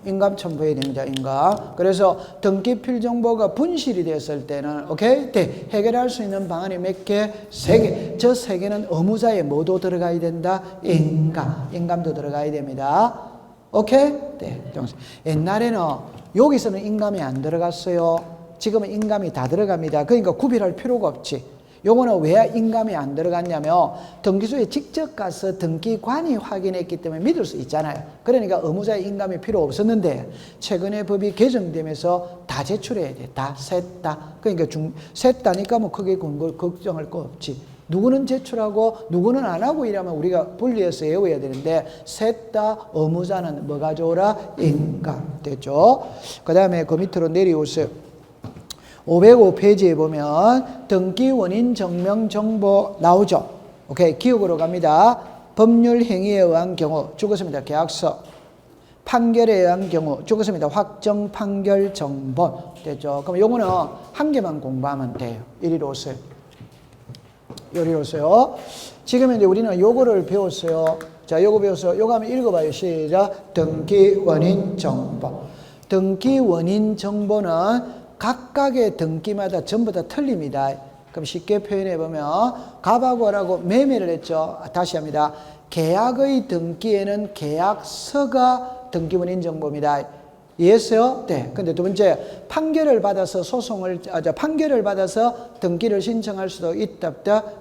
인감 첨부해야 됩니다. 인감. 그래서 등기 필정보가 분실이 됐을 때는 오케이? 네. 해결할 수 있는 방안이 몇 개? 3개. 저 3개는 의무자에 뭐도 들어가야 된다? 인감. 인감도 들어가야 됩니다. 오케이? 네. 옛날에는 여기서는 인감이 안 들어갔어요. 지금은 인감이 다 들어갑니다. 그러니까 구별할 필요가 없지. 요거는 왜 인감이 안 들어갔냐면 등기소에 직접 가서 등기관이 확인했기 때문에 믿을 수 있잖아요. 그러니까 의무자의 인감이 필요 없었는데 최근에 법이 개정되면서 다 제출해야 돼. 다, 셋 다. 그러니까 셋 다니까 뭐 크게 걱정할 거 없지. 누구는 제출하고 누구는 안 하고 이러면 우리가 분리해서 외워야 되는데 셋 다 의무자는 뭐 가져오라? 인감. 됐죠? 그 다음에 그 밑으로 내려오세요. 505페이지에 보면 등기 원인 증명 정보 나오죠. 오케이. 기억으로 갑니다. 법률 행위에 의한 경우 죽었습니다. 계약서. 판결에 의한 경우 죽었습니다. 확정 판결 정보. 됐죠. 그럼 요거는 한 개만 공부하면 돼요. 이리로 오세요. 이리로 오세요. 지금 이제 우리는 요거를 배웠어요. 자, 요거 배웠어요. 요거 한번 읽어봐요. 시작. 등기 원인 정보. 등기 원인 정보는 각각의 등기마다 전부 다 틀립니다. 그럼 쉽게 표현해보면 갑하고라고 매매를 했죠. 다시 합니다. 계약의 등기에는 계약서가 등기원인 정보입니다. 이해했어요? 네. 근데 두 번째, 판결을 받아서 판결을 받아서 등기를 신청할 수도 있다,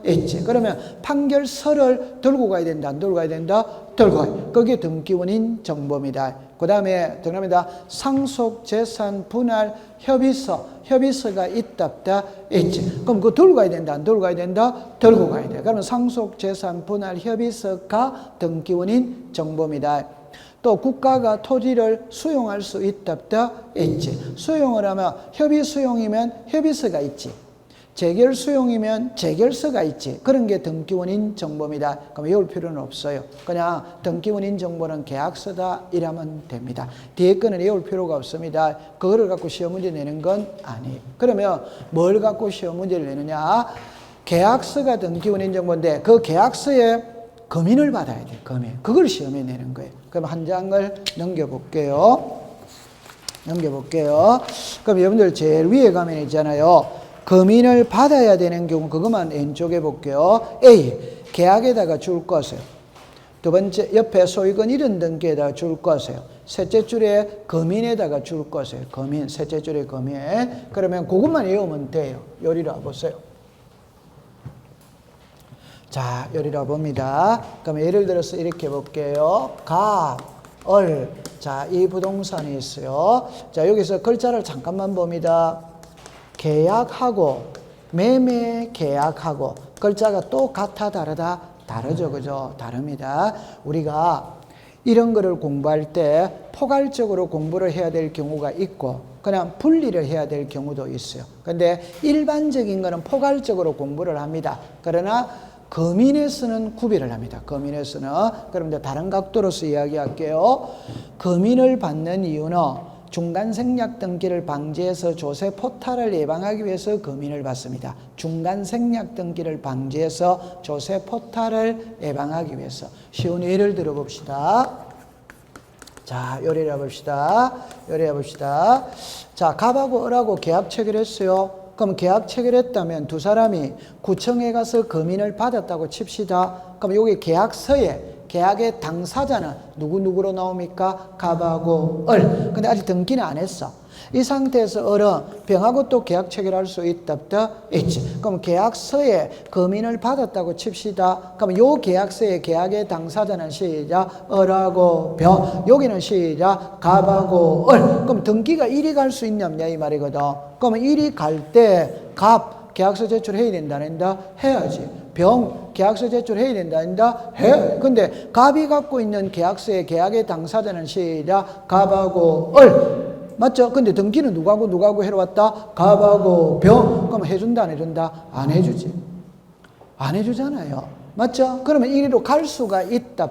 있지. 그러면 판결서를 들고 가야 된다, 안 들고 가야 된다? 들고 가요. 그게 등기원인 정보입니다. 그 다음에 들어갑니다. 상속재산 분할 협의서가 있다, 있지. 그럼 그거 들고 가야 된다, 안 들고 가야 된다? 들고 가야 돼. 그러면 상속재산 분할 협의서가 등기원인 정보입니다. 또 국가가 토지를 수용할 수 있다, 있지. 수용을 하면 협의 수용이면 협의서가 있지. 재결 수용이면 재결서가 있지. 그런 게 등기원인 정보입니다. 그럼 외울 필요는 없어요. 그냥 등기원인 정보는 계약서다 이러면 됩니다. 뒤에 거는 외울 필요가 없습니다. 그거를 갖고 시험 문제 내는 건 아니에요. 그러면 뭘 갖고 시험 문제를 내느냐? 계약서가 등기원인 정보인데 그 계약서에 검인을 받아야 돼. 검인. 그걸 시험에 내는 거예요. 그럼 한 장을 넘겨볼게요. 그럼 여러분들 제일 위에 가면 있잖아요. 검인을 받아야 되는 경우 그것만 왼쪽에 볼게요. A. 계약에다가 줄 것이에요. 두 번째 옆에 소유권 이런 등기에다가 줄 것이에요. 셋째 줄에 검인에다가 줄 것이에요. 검인. 셋째 줄에 검인. 그러면 그것만 외우면 돼요. 요리로 와보세요. 자, 요리로 봅니다. 그럼 예를 들어서 이렇게 볼게요. 자, 이 부동산이 있어요. 자, 여기서 글자를 잠깐만 봅니다. 계약하고 매매 계약하고 글자가 또 같아 다르다? 다르죠. 그죠? 다릅니다. 우리가 이런 거를 공부할 때 포괄적으로 공부를 해야 될 경우가 있고 그냥 분리를 해야 될 경우도 있어요. 근데 일반적인 거는 포괄적으로 공부를 합니다. 그러나 검인에서는 구별을 합니다. 검인에서는. 그럼 이제 다른 각도로서 이야기할게요. 검인을 받는 이유는 중간 생략 등기를 방지해서 조세 포탈을 예방하기 위해서 검인을 받습니다. 중간 생략 등기를 방지해서 조세 포탈을 예방하기 위해서. 쉬운 예를 들어봅시다. 자, 요리를 해봅시다. 자, 갑하고 을하고 계약 체결했어요. 그럼 계약 체결했다면 두 사람이 구청에 가서 검인을 받았다고 칩시다. 그럼 여기 계약서에 계약의 당사자는 누구로 나옵니까? 갑하고 을. 근데 아직 등기는 안 했어. 이 상태에서 을은 병하고 또 계약 체결할 수 있다, 있지. 그럼 계약서에 검인을 받았다고 칩시다. 그럼 요 계약서에 계약의 당사자는 시작 을하고 병. 여기는 시작 갑하고 을. 그럼 등기가 이리 갈 수 있냐 없냐 이 말이거든. 그러면 이리 갈 때 갑 계약서 제출해야 된다, 안 된다? 해야지. 병, 계약서 제출해야 된다, 안 된다? 해. 근데 갑이 갖고 있는 계약서에 계약의 당사자는 시작, 갑하고 을. 맞죠? 근데 등기는 누구하고 해왔다? 갑하고 병. 그럼 해준다, 안 해준다? 안 해주지. 안 해주잖아요. 맞죠? 그러면 이리로 갈 수가 있다,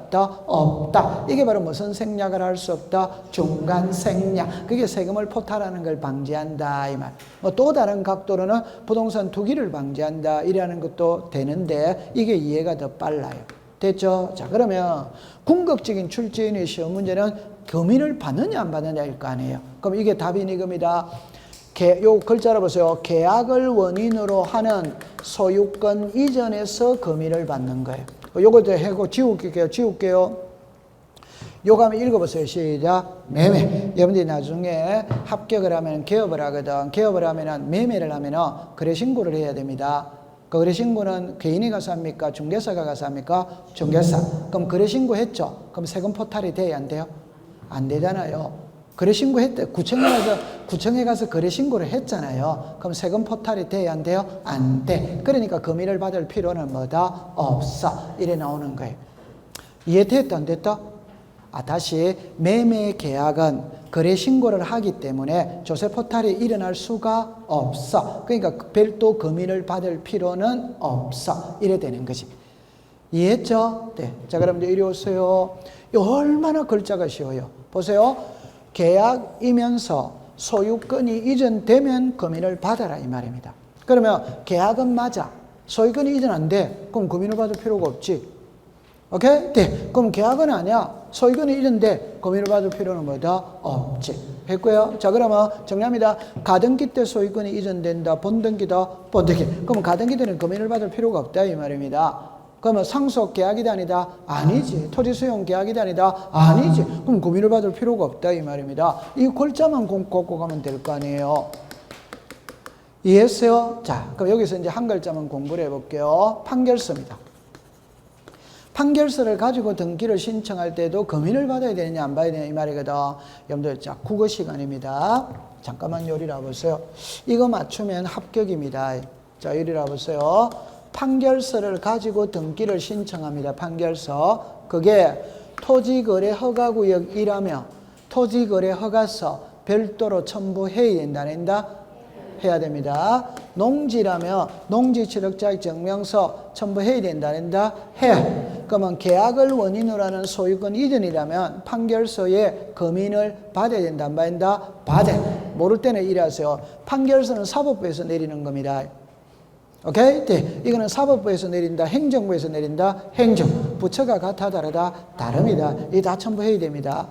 없다. 이게 바로 무슨 생략을 할 수 없다? 중간 생략. 그게 세금을 포탈하는 걸 방지한다, 이 말. 또 다른 각도로는 부동산 투기를 방지한다, 이라는 것도 되는데, 이게 이해가 더 빨라요. 됐죠? 자, 그러면 궁극적인 출제인의 시험 문제는 금인을 받느냐, 안 받느냐일 거 아니에요. 그럼 이게 답인 이겁니다. 요 글자를 보세요. 계약을 원인으로 하는 소유권 이전에서 금인을 받는 거예요. 요것도 해고 지울게요. 요거 한번 읽어보세요. 시작. 매매. 여러분들이 나중에 합격을 하면 개업을 하거든. 개업을 하면 매매를 하면 거래신고를 해야 됩니다. 그 거래신고는 개인이 가서 합니까? 중개사가 가서 합니까? 중개사. 그럼 거래신고 했죠? 그럼 세금 포탈이 돼야 안 돼요? 안 되잖아요. 거래신고 했대. 구청에 가서 거래신고를 했잖아요. 그럼 세금 포탈이 돼야 안 돼요? 안 돼. 그러니까 금인을 받을 필요는 뭐다? 없어. 이래 나오는 거예요. 이해됐다, 안 됐다? 다시 매매 계약은 거래신고를 하기 때문에 조세 포탈이 일어날 수가 없어. 그러니까 별도 금인을 받을 필요는 없어. 이래 되는 거지. 이해했죠? 네. 자, 그럼 이제 이리 오세요. 얼마나 글자가 쉬워요. 보세요. 계약이면서 소유권이 이전되면 금인을 받아라, 이 말입니다. 그러면 계약은 맞아. 소유권이 이전 안 돼. 그럼 금인을 받을 필요가 없지. 오케이? 네. 그럼 계약은 아니야. 소유권이 이전돼. 금인을 받을 필요는 뭐다? 없지. 했고요. 자, 그러면 정리합니다. 가등기 때 소유권이 이전된다. 본등기다. 본등기. 그럼 가등기 때는 금인을 받을 필요가 없다, 이 말입니다. 그러면 상속 계약이다, 아니다? 아니지. 토지 수용 계약이다, 아니다? 아니지. 그럼 금인을 받을 필요가 없다, 이 말입니다. 이 글자만 곱고 가면 될 거 아니에요. 이해했어요? 자, 그럼 여기서 이제 한 글자만 공부를 해볼게요. 판결서입니다. 판결서를 가지고 등기를 신청할 때도 금인을 받아야 되느냐, 안 받아야 되느냐, 이 말이거든. 여러분들, 자, 국어 시간입니다. 잠깐만 요리라 보세요. 이거 맞추면 합격입니다. 자, 요리라 보세요. 판결서를 가지고 등기를 신청합니다. 판결서. 그게 토지거래 허가구역이라며 토지거래 허가서 별도로 첨부해야 된다, 안 된다? 해야 됩니다. 농지라면 농지취득자익증명서 첨부해야 된다, 안 된다? 해. 그러면 계약을 원인으로 하는 소유권 이전이라면 판결서에 금인을 받아야 된다, 안 받는다? 받아. 모를 때는 이래 하세요. 판결서는 사법부에서 내리는 겁니다. 오케이? 네. 이거는 사법부에서 내린다, 행정부에서 내린다, 행정. 부처가 같아, 다르다, 다릅니다. 이 다 첨부해야 됩니다.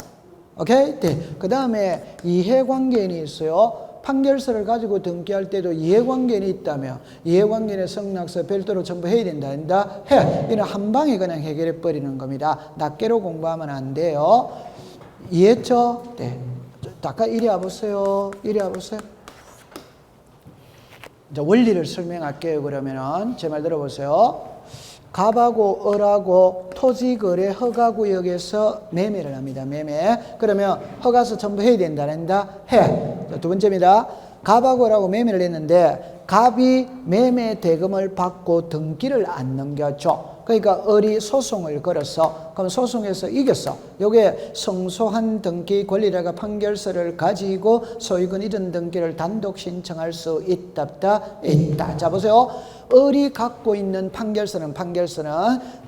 오케이? 네. 그 다음에 이해관계인이 있어요. 판결서를 가지고 등기할 때도 이해관계인이 있다며 이해관계인의 성락서 별도로 첨부해야 된다, 한다? 해. 이는 한 방에 그냥 해결해 버리는 겁니다. 낱개로 공부하면 안 돼요. 이해했죠? 네. 아까 이리 와보세요. 이리 와보세요. 이제 원리를 설명할게요. 그러면은 제 말 들어보세요. 갑하고 을하고 토지거래 허가구역에서 매매를 합니다. 매매. 그러면 허가서 첨부해야 된다, 안 된다? 해. 두 번째입니다. 갑하고 을하고 매매를 했는데 갑이 매매 대금을 받고 등기를 안 넘겨줘. 그러니까 을이 소송을 걸었어. 그럼 소송에서 이겼어. 요게 성소한 등기 권리자가 판결서를 가지고 소유권 이전 등기를 단독 신청할 수 있다, 없다? 있다. 자, 보세요. 을이 갖고 있는 판결서는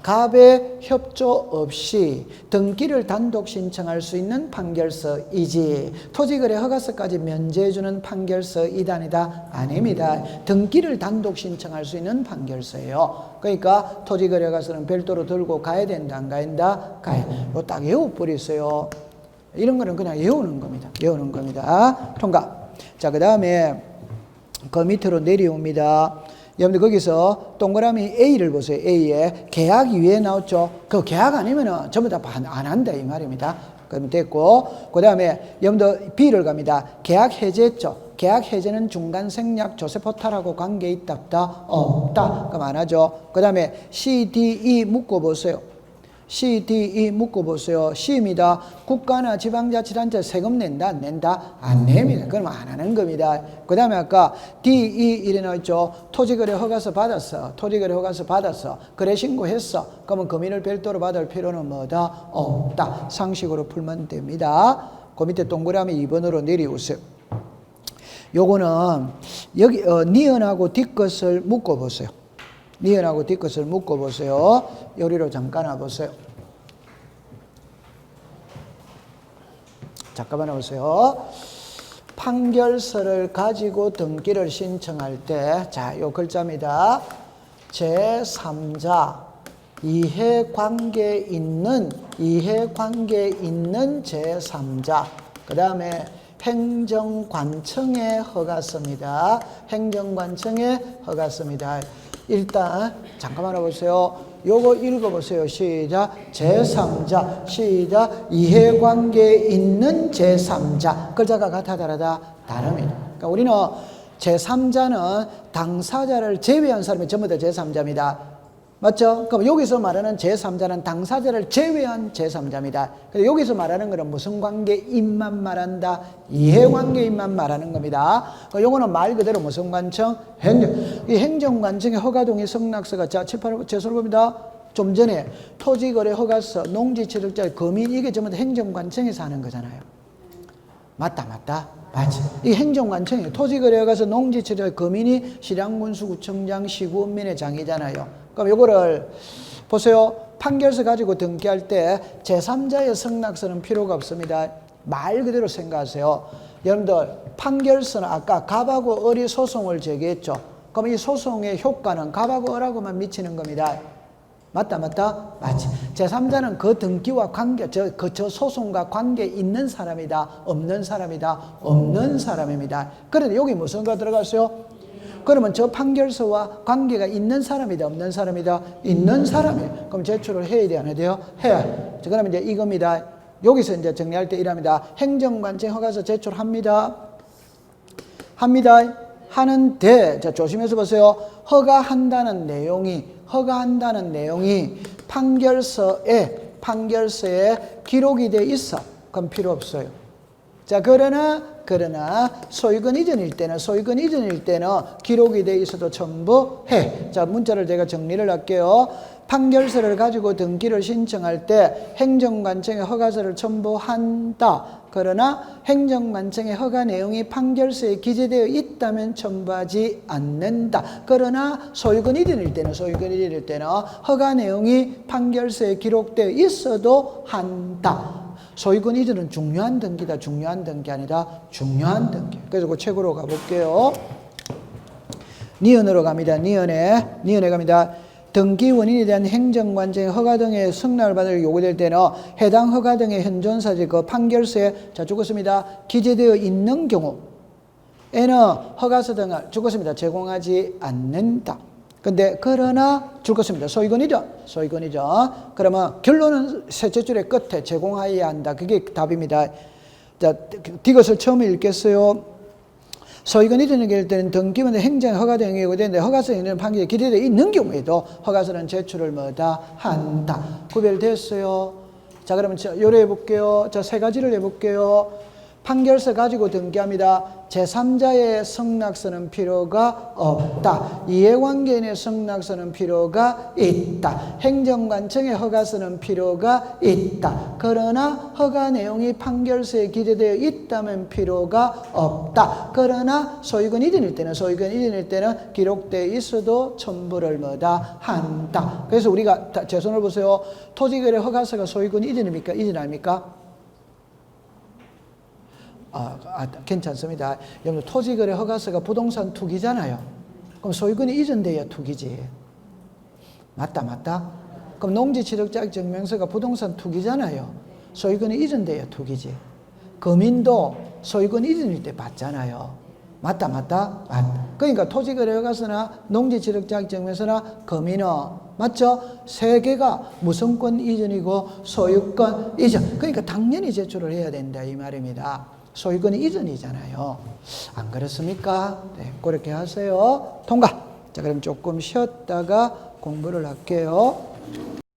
갑의 협조 없이 등기를 단독 신청할 수 있는 판결서이지 토지거래 허가서까지 면제해주는 판결서이다, 아니다? 아닙니다. 등기를 단독 신청할 수 있는 판결서예요. 그러니까 토지거래 허가서는 별도로 들고 가야 된다, 안 가야 된다? 가야. 이거 딱 외워버리세요. 이런 거는 그냥 외우는 겁니다. 외우는 겁니다. 통과. 자, 그 다음에 그 밑으로 내려옵니다. 여러분들 거기서 동그라미 A를 보세요. A에 계약이 위에 나왔죠. 그 계약 아니면은 전부 다 안 한다, 이 말입니다. 그러면 됐고, 그 다음에 여러분들 B를 갑니다. 계약 해제했죠. 계약 해제는 중간 생략 조세 포탈하고 관계 있다, 없다? 없다. 그럼 안 하죠. 그 다음에 C, D, E 묶어 보세요. C, D, E 묶어보세요. C입니다. 국가나 지방자치단체 세금 낸다, 안 낸다? 안 냅니다. 그러면 안 하는 겁니다. 그 다음에 아까 D, E 이래 나왔죠. 토지거래 허가서 받았어. 토지거래 허가서 받았어. 거래 신고했어. 그러면 금인을 별도로 받을 필요는 뭐다? 없다. 상식으로 풀면 됩니다. 그 밑에 동그라미 2번으로 내려오세요. 요거는 여기 니은하고 뒷것을 묶어보세요. 니은하고 뒷것을 묶어보세요. 요리로 잠깐 와보세요. 잠깐만 와보세요. 판결서를 가지고 등기를 신청할 때, 자, 요 글자입니다. 제3자, 이해관계 있는 제3자, 그 다음에 행정관청의 허가서입니다. 행정관청의 허가서입니다. 일단 잠깐만 보세요. 요거 읽어보세요. 시작. 제3자. 시작. 이해관계 있는 제3자. 글자가 같아 다르다? 다릅니다. 그러니까 우리는 제3자는 당사자를 제외한 사람이 전부 다 제3자입니다. 맞죠? 그럼 여기서 말하는 제3자는 당사자를 제외한 제3자입니다. 근데 여기서 말하는 것은 무슨 관계인만 말한다? 이해관계인만 말하는 겁니다. 요거는 말 그대로 무슨 관청? 이 행정관청의 허가동의 성낙서가, 자, 7, 8, 제소를 봅니다. 좀 전에 토지거래 허가서, 농지취득자, 금인, 이게 전부 다 행정관청에서 하는 거잖아요. 맞다. 맞지. 이 행정관청이에요. 토지거래 허가서, 농지취득자, 금인이 실양군수구청장, 시구원민의 장이잖아요. 그럼 요거를 보세요. 판결서 가지고 등기할 때 제3자의 성낙서는 필요가 없습니다. 말 그대로 생각하세요. 여러분들 판결서는 아까 갑하고 을이 소송을 제기했죠. 그럼 이 소송의 효과는 갑하고 을하고만 미치는 겁니다. 맞다. 맞지. 제3자는 그 등기와 관계, 저 소송과 관계 있는 사람이다. 없는 사람이다. 없는 사람입니다. 그런데 여기 무슨 거 들어갔어요? 그러면 저 판결서와 관계가 있는 사람이다, 없는 사람이다? 있는 사람이에요. 그럼 제출을 해야 돼, 안 해야 돼요? 해야 돼. 그러면 이제 이겁니다. 여기서 이제 정리할 때 이랍니다. 행정관청 허가서 제출합니다. 하는데, 자, 조심해서 보세요. 허가한다는 내용이 판결서에 기록이 돼 있어. 그럼 필요 없어요. 자, 그러나 소유권 이전일 때는 기록이 돼 있어도 첨부해. 자, 문자를 제가 정리를 할게요. 판결서를 가지고 등기를 신청할 때 행정관청의 허가서를 첨부한다. 그러나 행정관청의 허가 내용이 판결서에 기재되어 있다면 첨부하지 않는다. 그러나 소유권 이전일 때는 허가 내용이 판결서에 기록되어 있어도 한다. 소유권 이전은 중요한 등기다, 중요한 등기 아니다, 중요한 등기. 그래서 그 책으로 가볼게요. 니은으로 갑니다. 니은에 갑니다. 등기 원인에 대한 행정관청의 허가 등의 승낙을 받을 요구될 때는 해당 허가 등의 현존사실 그 판결서에, 자, 죽었습니다. 기재되어 있는 경우에는 허가서 등을 죽었습니다. 제공하지 않는다. 근데 그러나 줄 것입니다. 소유권이죠. 그러면 결론은 제출의 끝에 제공하여야 한다. 그게 답입니다. 자, 이것을 처음 읽겠어요. 소유권 이전이 될 때는 등기부는 행정 허가 등이 요구되는데 허가서 있는 판결에 기재되어 있는 경우에도 허가서는 제출을 뭐다 한다. 구별됐어요. 자, 그러면 요래 해볼게요. 자, 세 가지를 해볼게요. 판결서 가지고 등기합니다. 제3자의 성낙서는 필요가 없다. 이해관계인의 성낙서는 필요가 있다. 행정관청의 허가서는 필요가 있다. 그러나 허가 내용이 판결서에 기재되어 있다면 필요가 없다. 그러나 소유권 이전일 때는 기록되어 있어도 첨부를 뭐다 한다. 그래서 우리가 제 손을 보세요. 토지거래 허가서가 소유권 이전입니까? 이전 아닙니까? 괜찮습니다. 여러분, 토지거래 허가서가 부동산 투기잖아요. 그럼 소유권이 이전돼야 투기지. 맞다. 그럼 농지취득자격증명서가 부동산 투기잖아요. 소유권이 이전돼야 투기지. 금인도 소유권 이전일 때 받잖아요. 맞다. 그러니까 토지거래 허가서나 농지취득자격증명서나 금인은 맞죠? 세 개가 무슨권 이전이고 소유권 이전. 그러니까 당연히 제출을 해야 된다 이 말입니다. 소유권이 이전이잖아요. 안 그렇습니까? 네, 그렇게 하세요. 통과. 자, 그럼 조금 쉬었다가 공부를 할게요.